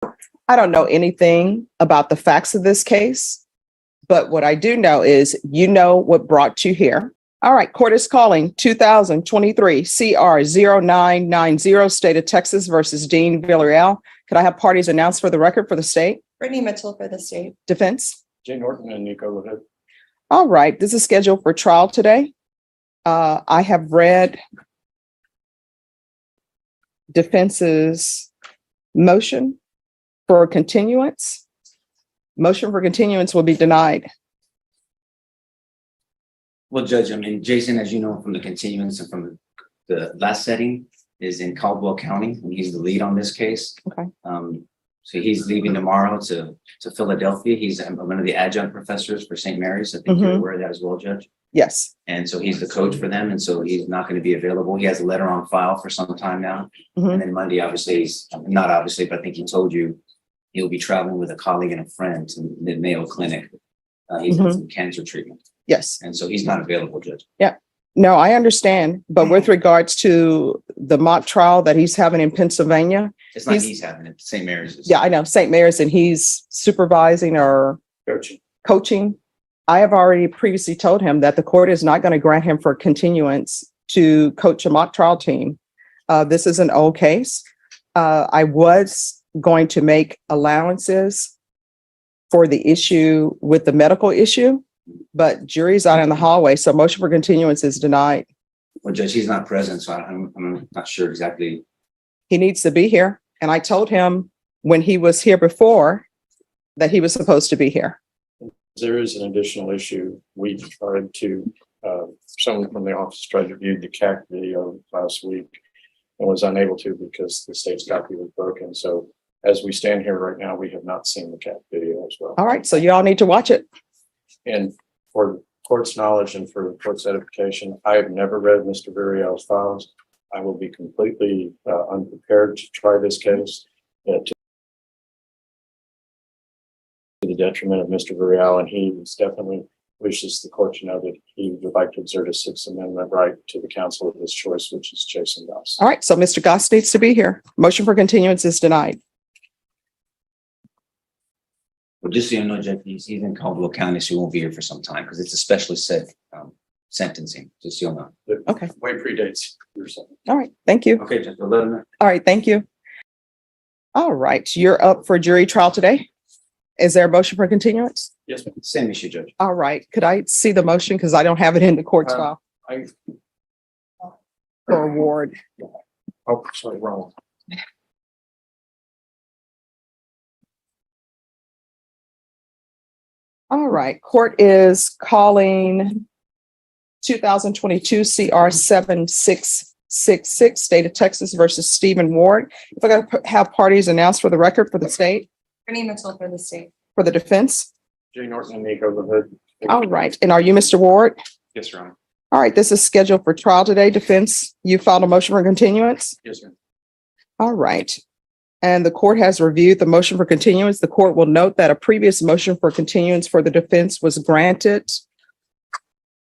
I don't know anything about the facts of this case, but what I do know is you know what brought you here. All right, court is calling 2023 CR 0990, State of Texas versus Dean Villarreal. Could I have parties announced for the record for the state? Brittany Mitchell for the state. Defense? Jay Norton and Nico Levitt. All right, this is scheduled for trial today. I have read defense's motion for continuance. Motion for continuance will be denied. Well, Judge, I mean, Jason, as you know, from the continuance and from the last setting is in Caldwell County, and he's the lead on this case. Okay. So he's leaving tomorrow to Philadelphia. He's one of the adjunct professors for St. Mary's. I think you're aware of that as well, Judge. Yes. And so he's the coach for them. And so he's not going to be available. He has a letter on file for some time now. And then Monday, obviously, he's not obviously, but I think he told you he'll be traveling with a colleague and a friend to the Mayo Clinic. He's in some cancer treatment. Yes. And so he's not available, Judge. Yeah. No, I understand. But with regards to the mock trial that he's having in Pennsylvania. It's not he's having it, St. Mary's. Yeah, I know, St. Mary's, and he's supervising or coaching. I have already previously told him that the court is not going to grant him for continuance to coach a mock trial team. This is an old case. I was going to make allowances for the issue with the medical issue, but jury's out in the hallway, so motion for continuance is denied. Well, Judge, he's not present, so I'm not sure exactly. He needs to be here. And I told him when he was here before that he was supposed to be here. There is an additional issue. We tried to, someone from the office tried to view the CAC video last week and was unable to because the state's copy was broken. So as we stand here right now, we have not seen the CAC video as well. All right, so you all need to watch it. And for the court's knowledge and for the court's edification, I have never read Mr. Villarreal's files. I will be completely unprepared to try this case to the detriment of Mr. Villarreal, and he definitely wishes the court to know that he would like to exert a Sixth Amendment right to the counsel of his choice, which is Jason Goss. All right, so Mr. Goss needs to be here. Motion for continuance is denied. Well, just so you know, Judge, he's in Caldwell County, so he won't be here for some time because it's a specially set sentencing, just so you know. Okay. Way predates your son. All right, thank you. Okay, Judge, 11. All right, thank you. All right, you're up for jury trial today. Is there a motion for continuance? Yes, ma'am. Same issue, Judge. All right, could I see the motion? Because I don't have it in the court's file for award. Oh, sorry, wrong. All right, court is calling 2022 CR 7666, State of Texas versus Stephen Ward. If I got to have parties announced for the record for the state, Brittany Mitchell for the state. for the defense. Jay Norton and Nico Levitt. All right, and are you Mr. Ward? Yes, Your Honor. All right, this is scheduled for trial today. Defense, you filed a motion for continuance? Yes, ma'am. All right. And the court has reviewed the motion for continuance. The court will note that a previous motion for continuance for the defense was granted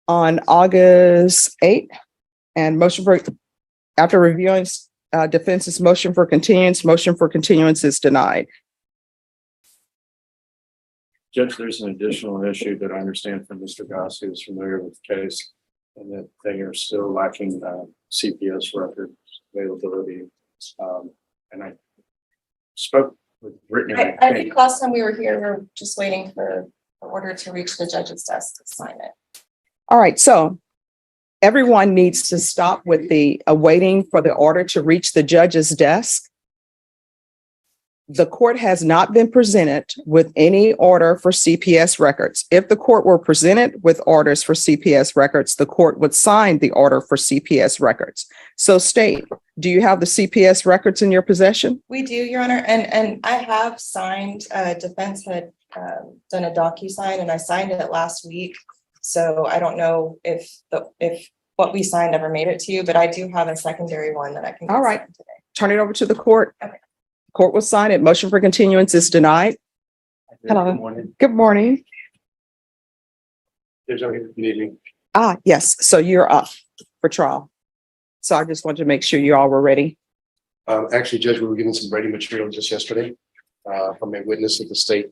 on August 8th. And after reviewing defense's motion for continuance is denied. Judge, there's an additional issue that I understand from Mr. Goss, who is familiar with the case, and that they are still lacking CPS record availability. And I spoke with Brittany. I think last time we were here, we were just waiting for the order to reach the judge's desk to sign it. All right, so everyone needs to stop with the waiting for the order to reach the judge's desk. The court has not been presented with any order for CPS records. If the court were presented with orders for CPS records, the court would sign the order for CPS records. So state, do you have the CPS records in your possession? We do, Your Honor, and I have signed, defense had done a DocuSign and I signed it last week. So I don't know if what we signed ever made it to you, but I do have a secondary one that I can. All right. today. Turn it over to the court. Okay. Court will sign it. Motion for continuance is denied. Hello. Good morning. Good morning. There's no meeting. Yes. So you're up for trial. So I just wanted to make sure you all were ready. Actually, Judge, we were given some Brady material just yesterday. from a witness that the state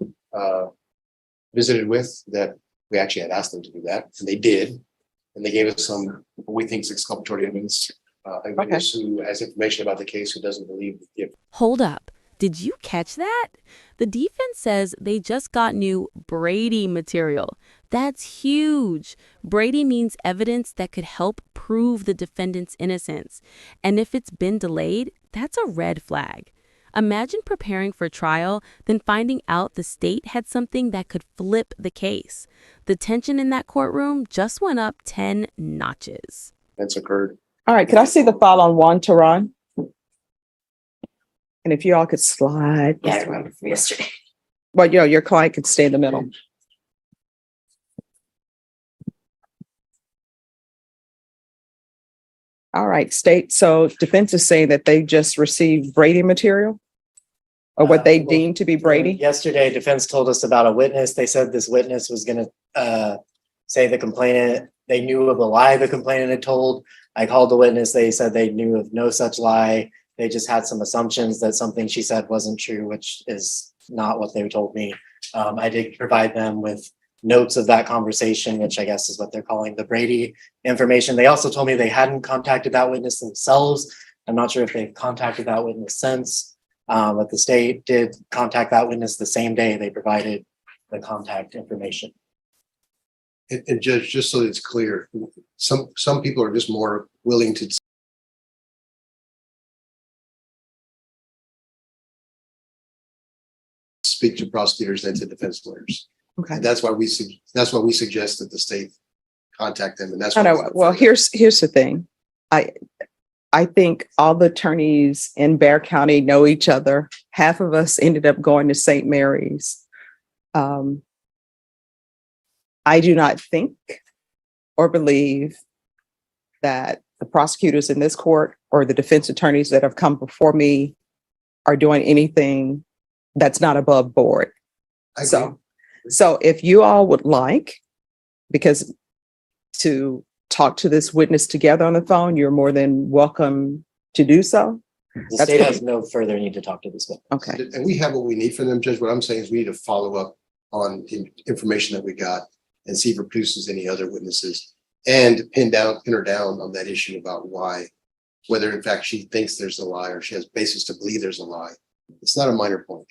visited with that we actually had asked them to do that, and they did. And they gave us some, what we think is exculpatory evidence. A witness who has information about the case who doesn't believe the Hold up. Did you catch that? The defense says they just got new Brady material. That's huge. Brady means evidence that could help prove the defendant's innocence. And if it's been delayed, that's a red flag. Imagine preparing for trial, then finding out the state had something that could flip the case. The tension in that courtroom just went up 10 notches. events occurred. All right, could I see the file on Juan Tehran? And if you all could slide. Yeah, I remember from yesterday. Well, your client could stay in the middle. All right, state. So defense is saying that they just received Brady material or what they Well, deem to be Brady. Yesterday, defense told us about a witness. They said this witness was gonna say the complainant, they knew of a lie the complainant had told. I called the witness. They said they knew of no such lie. They just had some assumptions that something she said wasn't true, which is not what they told me. I did provide them with notes of that conversation, which I guess is what they're calling the Brady information. They also told me they hadn't contacted that witness themselves. I'm not sure if they've contacted that witness since, but the state did contact that witness the same day they provided the contact information. And Judge, just so it's clear, some people are just more willing to speak to prosecutors than to defense lawyers. Okay. And that's why we suggest that the state contact them. And that's I know. Well, here's the thing. I think all the attorneys in Bexar County know each other. Half of us ended up going to St. Mary's. I do not think or believe that the prosecutors in this court or the defense attorneys that have come before me are doing anything that's not above board. So if you all would like, because to talk to this witness together on the phone, you're more than welcome to do so. The That's state fine. has no further need to talk to this witness. Okay. And we have what we need from them, Judge. What I'm saying is we need to follow up on information that we got and see if it produces any other witnesses and pin her down on that issue about why, whether in fact she thinks there's a lie or she has basis to believe there's a lie. It's not a minor point.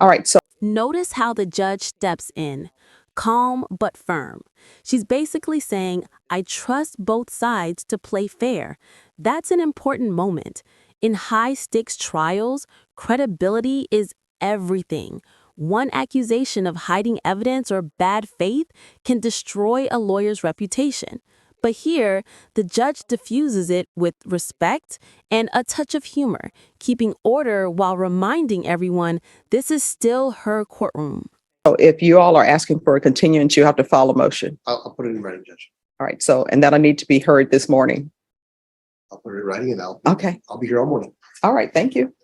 All right. So Notice how the judge steps in, calm but firm. She's basically saying, I trust both sides to play fair. That's an important moment. In high-stakes trials, credibility is everything. One accusation of hiding evidence or bad faith can destroy a lawyer's reputation. But here, the judge diffuses it with respect and a touch of humor, keeping order while reminding everyone this is still her courtroom. if you all are asking for a continuance, you have to file a motion. I'll put it in writing, Judge. All right. So, and that'll need to be heard this morning. I'll put it in writing and Okay. I'll be here all morning. All right. Thank you.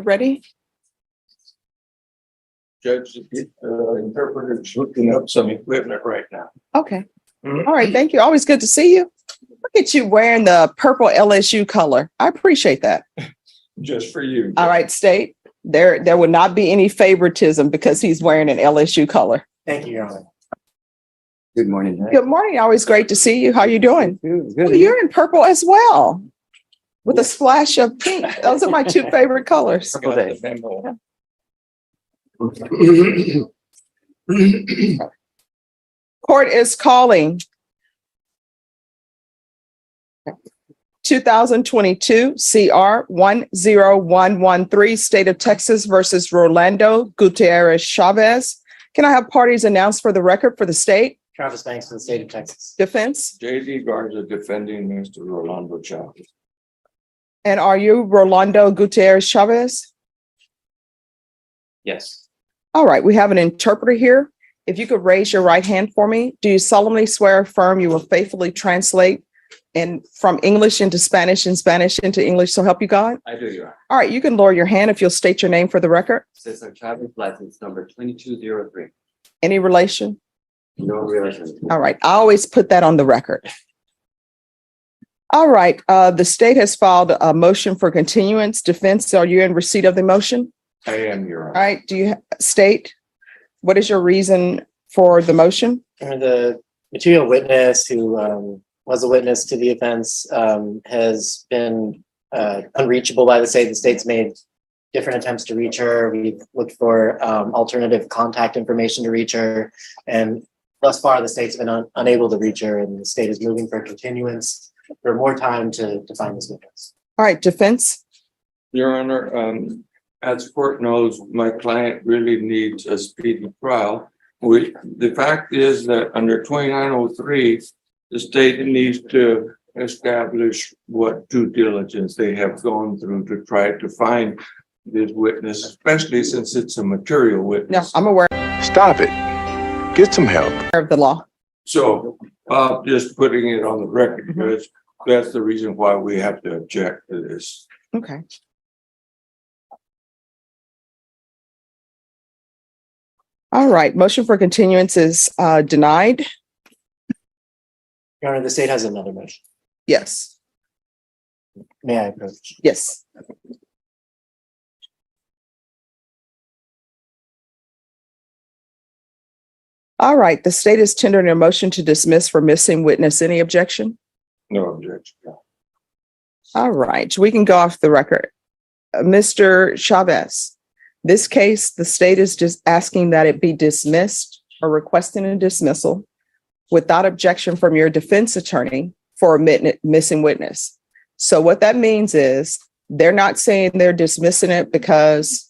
Ready? Judge, interpreter's looking up some equipment right now. Okay. All right. Thank you. Always good to see you. Look at you wearing the purple LSU color. I appreciate that. Just for you. All right, state. There would not be any favoritism because he's wearing an LSU color. Thank you, Your Honor. Good morning. Good morning. Always great to see you. How you doing? Good. Oh, you're in purple as well, with a splash of pink. Those are my two favorite colors. Got the memo. Court is calling 2022 CR 10113, State of Texas versus Rolando Gutierrez Chavez. Can I have parties announced for the record for the state? Travis Banks for the state of Texas. Defense? J.D. Garza defending Mr. Rolando Chavez. And are you Rolando Gutierrez Chavez? Yes. All right, we have an interpreter here. If you could raise your right hand for me. Do you solemnly swear or affirm you will faithfully translate and from English into Spanish and Spanish into English, so help you God? I do, Your Honor. All right, you can lower your hand if you'll state your name for the record. Cesar Chavez, license number 2203. Any relation? No relation. All right, I always put that on the record. All right, the state has filed a motion for continuance. Defense, are you in receipt of the motion? I am, Your All Honor. right, do you state, what is your reason for the motion? The material witness who was a witness to the offense has been unreachable by the state. The state's made different attempts to reach her. We've looked for alternative contact information to reach her. And thus far, the state's been unable to reach her, and the state is moving for continuance for more time to find this witness. All right, defense? Your Honor, as the court knows, my client really needs a speedy trial. The fact is that under 2903, the state needs to establish what due diligence they have gone through to try to find this witness, especially since it's a material No, witness. I'm aware Stop it. Get some help. of the law. So just putting it on the record, because that's the reason why we have to object to this. Okay. All right, motion for continuance is denied. Your Honor, the state has another motion. Yes, May I approach? yes. All right, the state is tendering a motion to dismiss for missing witness. Any objection? No objection. All right, we can go off the record. Mr. Chavez, this case, the state is just asking that it be dismissed or requesting a dismissal without objection from your defense attorney for a missing witness. So what that means is they're not saying they're dismissing it because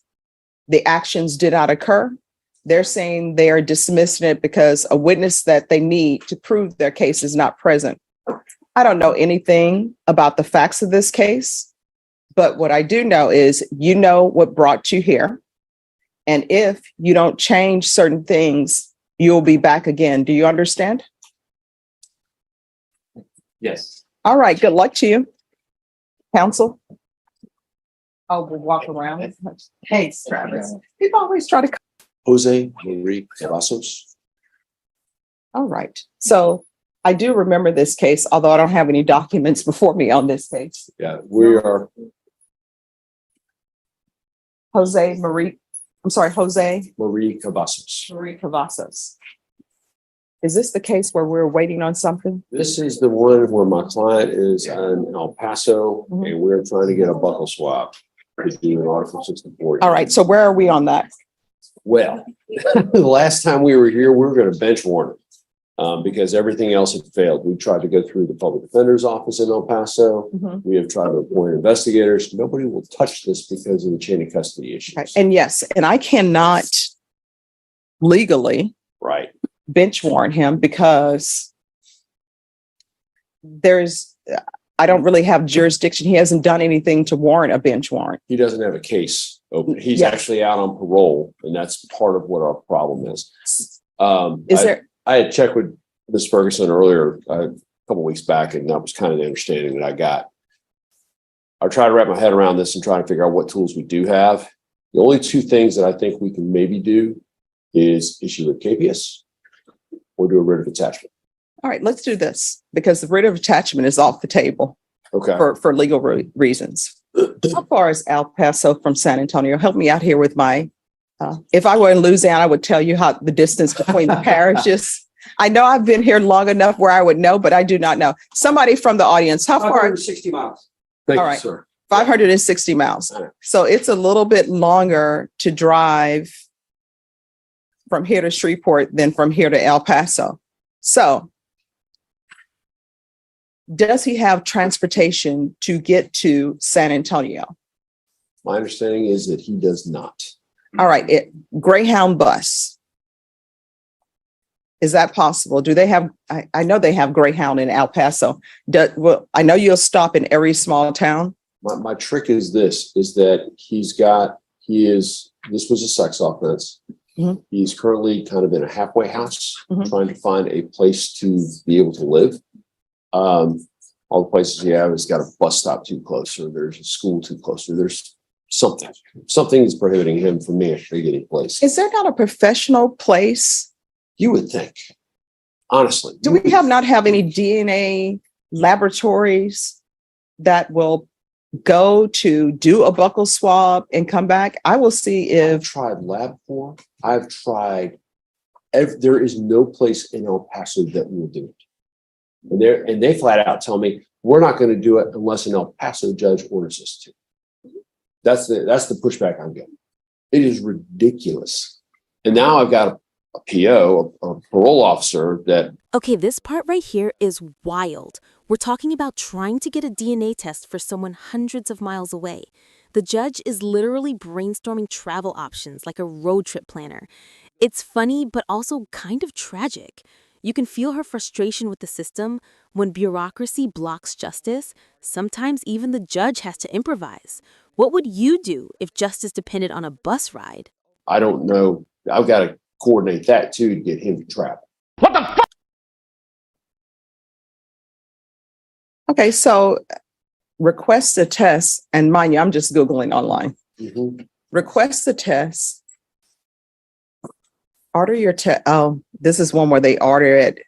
the actions did not occur. They're saying they are dismissing it because a witness that they need to prove their case is not present. I don't know anything about the facts of this case, but what I do know is you know what brought you here. And if you don't change certain things, you'll be back again. Do you understand? Yes. All right, good luck to you. Counsel? Oh, we'll walk around. Hey, Travis. People always try to. Jose Marie Cavazos. All right. So I do remember this case, although I don't have any documents before me on this case. Yeah, we are. Jose Marie Cavazos. Marie Cavazos. Is this the case where we're waiting on something? This is the one where my client is in El Paso Mhm. and we're trying to get a buckle swap to do an Article 64. All right. So where are we on that? Well, the last time we were here, we were going to bench warrant because everything else had failed. We tried to go through the public defender's office in El Paso. Mhm. We have tried to appoint investigators. Nobody will touch this because of the chain of custody issues. Okay. And yes, and I cannot legally Right. bench warrant him because I don't really have jurisdiction. He hasn't done anything to warrant a bench warrant. He doesn't have a case open. He's Yes. actually out on parole, and that's part of what our problem is. I had checked with Ms. Ferguson earlier, a couple weeks back, and that was kind of the understanding that I got. I tried to wrap my head around this and try to figure out what tools we do have. The only two things that I think we can maybe do is issue a capias or do a writ of attachment. All right, let's do this because the writ of attachment is off the table Okay. for legal reasons. How far is El Paso from San Antonio? Help me out here with my, if I were in Louisiana, I would tell you how the distance between the parishes. I know I've been here long enough where I would know, but I do not know. Somebody from the audience, how far? 60 miles. Thank All you, right. sir. 560 miles. So it's a little bit longer to drive from here to Shreveport than from here to El Paso. So does he have transportation to get to San Antonio? My understanding is that he does not. All right, Greyhound bus. Is that possible? Do they have, I know they have Greyhound in El Paso. Well, I know you'll stop in every small town. My trick is this, is that this was a sex offense. Mhm. He's currently kind of in a halfway house, Mhm. trying to find a place to be able to live. All the places you have, has got a bus stop too close, or there's a school too close, or there's something is prohibiting him from being able to get a place. Is there not a professional place? You would think, honestly. Do we not have any DNA laboratories that will go to do a buccal swab and come back, I will see I've if, tried LabCorp. I've tried, there is no place in El Paso that will do it. And they flat out tell me, we're not going to do it unless an El Paso judge orders us to. That's the pushback I'm getting. It is ridiculous. And now I've got a PO, a parole officer that Okay, this part right here is wild. We're talking about trying to get a DNA test for someone hundreds of miles away. The judge is literally brainstorming travel options like a road trip planner. It's funny, but also kind of tragic. You can feel her frustration with the system. When bureaucracy blocks justice, sometimes even the judge has to improvise. What would you do if justice depended on a bus ride? I don't know. I've got to coordinate that too to get him to travel. okay, so request a test, and mind you, I'm just Googling online. Request the test. Order your test. Oh, this is one where they order it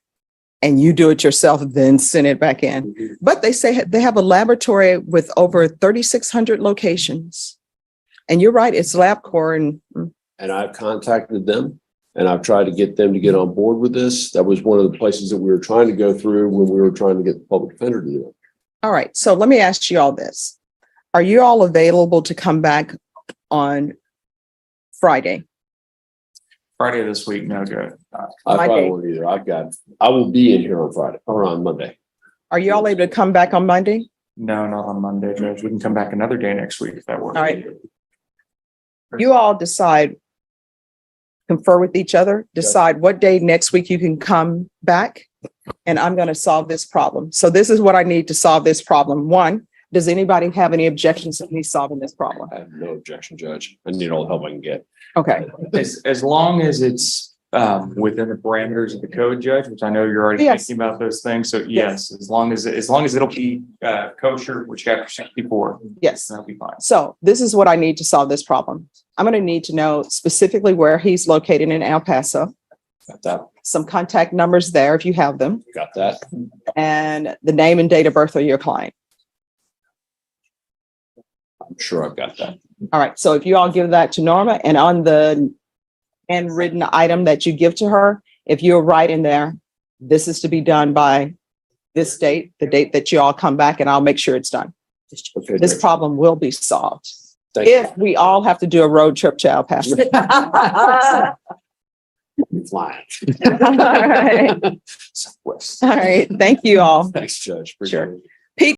and you do it yourself, then send it back in. But they say they have a laboratory with over 3,600 locations. And you're right, it's LabCorp. And I've contacted them and I've tried to get them to get on board with this. That was one of the places that we were trying to go through when we were trying to get the public defender to do it. All right, so let me ask you all this. Are you all available to come back on Friday? Friday this week, no good. I probably Monday. won't either. I will be in here on Friday or on Monday. Are you all able to come back on Monday? No, not on Monday, Judge. We can come back another day next week if that works. All right. You all decide, confer with each other, decide what day next week you can come back, and I'm going to solve this problem. So this is what I need to solve this problem. One, does anybody have any objections to me solving this problem? I have no objection, Judge. I need all the help I can get. Okay. As long as it's within the parameters of the code, Judge, which I know you're already Yes. thinking about those things. So yes, as long as it'll be kosher, which chapter 64, Yes. that'll be fine. So this is what I need to solve this problem. I'm going to need to know specifically where he's located in El Paso, Got that? some contact numbers there if you have them, Got that? and the name and date of birth of your client. I'm sure I've got that. All right. So if you all give that to Norma, and on the handwritten item that you give to her, if you're right in there, this is to be done by this date, the date that you all come back, and I'll make sure it's done. Okay. This Judge. problem will be solved. Thank you. If we all have to do a road trip to El Paso. Flying. All right. Southwest. All right. Thank you all. Thanks, Judge. Appreciate Sure. it.